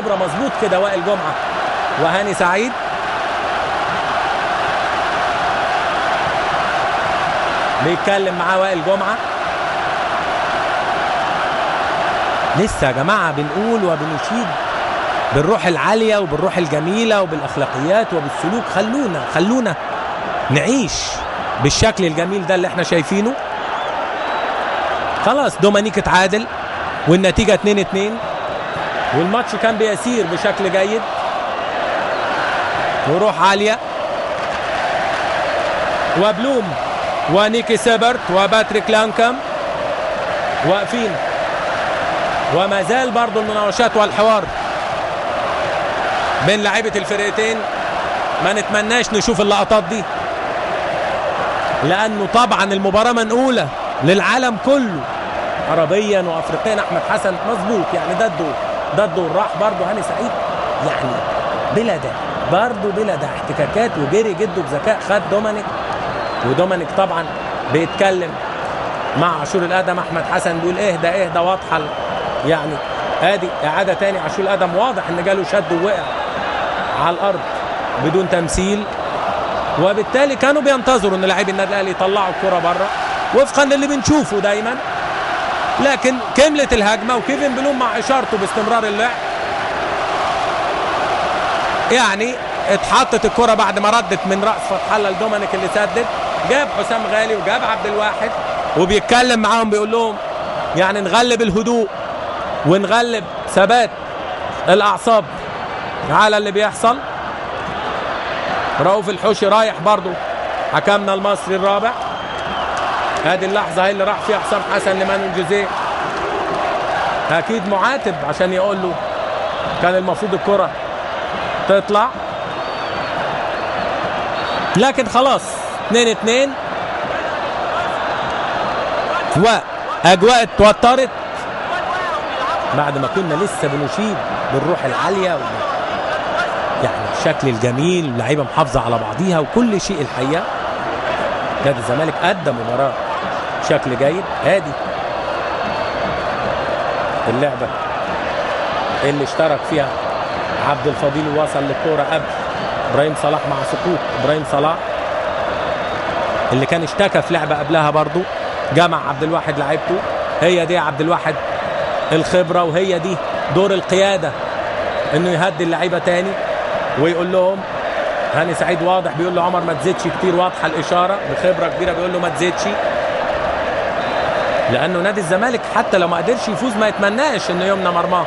مظبوط كده وائل جمعة وهاني سعيد. بيتكلم معاه وائل جمعة. لسه يا جماعة بنقول وبنشيد بالروح العالية وبالروح الجميلة وبالأخلاقيات وبالسلوك. خلونا نعيش بالشكل الجميل ده اللي احنا شايفينه. خلاص دومانيك اتعادل والنتيجة 2-2 والماتش كان بيسير بشكل جيد وروح عالية. وبلوم ونيكي سيبرت وباتريك لانكم واقفين، وما زال برضو المناوشات والحوار بين لاعيبة الفرقتين. ما نتمناش نشوف اللقطات دي لأنه طبعا المباراة منقولة للعالم كله عربيا وأفريقيا. أحمد حسن مظبوط، يعني ده الدور راح برضو هاني سعيد يعني بلا ده، برضو بلا ده احتكاكات وجري جده بذكاء. خد دومانيك طبعا بيتكلم مع عاشور الادم. احمد حسن بيقول اهدى واضحه، يعني ادي اعاده تاني. عاشور الادم واضح ان جاله شد ووقع على الارض بدون تمثيل، وبالتالي كانوا بينتظروا ان لاعبي النادي الاهلي يطلعوا الكره بره وفقا للي بنشوفه دايما. لكن كملت الهجمه وكيفن بلوم مع اشارته باستمرار اللعب. يعني اتحطت الكره بعد ما ردت من راس فتح الله لدومانيك اللي سدد. جاب حسام غالي وجاب عبد الواحد وبيتكلم معاهم بيقول لهم يعني نغلب الهدوء ونغلب ثبات الاعصاب على اللي بيحصل. رؤوف الحوشي رايح برضو حكمنا المصري الرابع. هذه اللحظه هي اللي راح فيها حسام حسن لمانويل جوزيه، اكيد معاتب عشان يقول له كان المفروض الكره تطلع، لكن خلاص 2-2 واجواء اتوترت بعد ما كنا لسه بنشيد بالروح العاليه يعني الشكل الجميل واللعيبه محافظه على بعضيها وكل شيء. الحقيقه نادي الزمالك ادى مباراه بشكل جيد. ادي اللعبه اللي اشترك فيها عبد الفضيل ووصل للكوره قبل ابراهيم صلاح مع سقوط ابراهيم صلاح اللي كان اشتكى في لعبه قبلها برضو. جمع عبد الواحد لعيبته. هي دي عبد الواحد الخبره، وهي دي دور القياده انه يهدي اللعيبه تاني ويقول لهم. هاني سعيد واضح بيقول له عمر ما تزيدش كتير، واضحه الاشاره بخبره كبيره بيقول له ما تزيدش، لانه نادي الزمالك حتى لو ما قدرش يفوز ما يتمناش انه يمنع مرماه.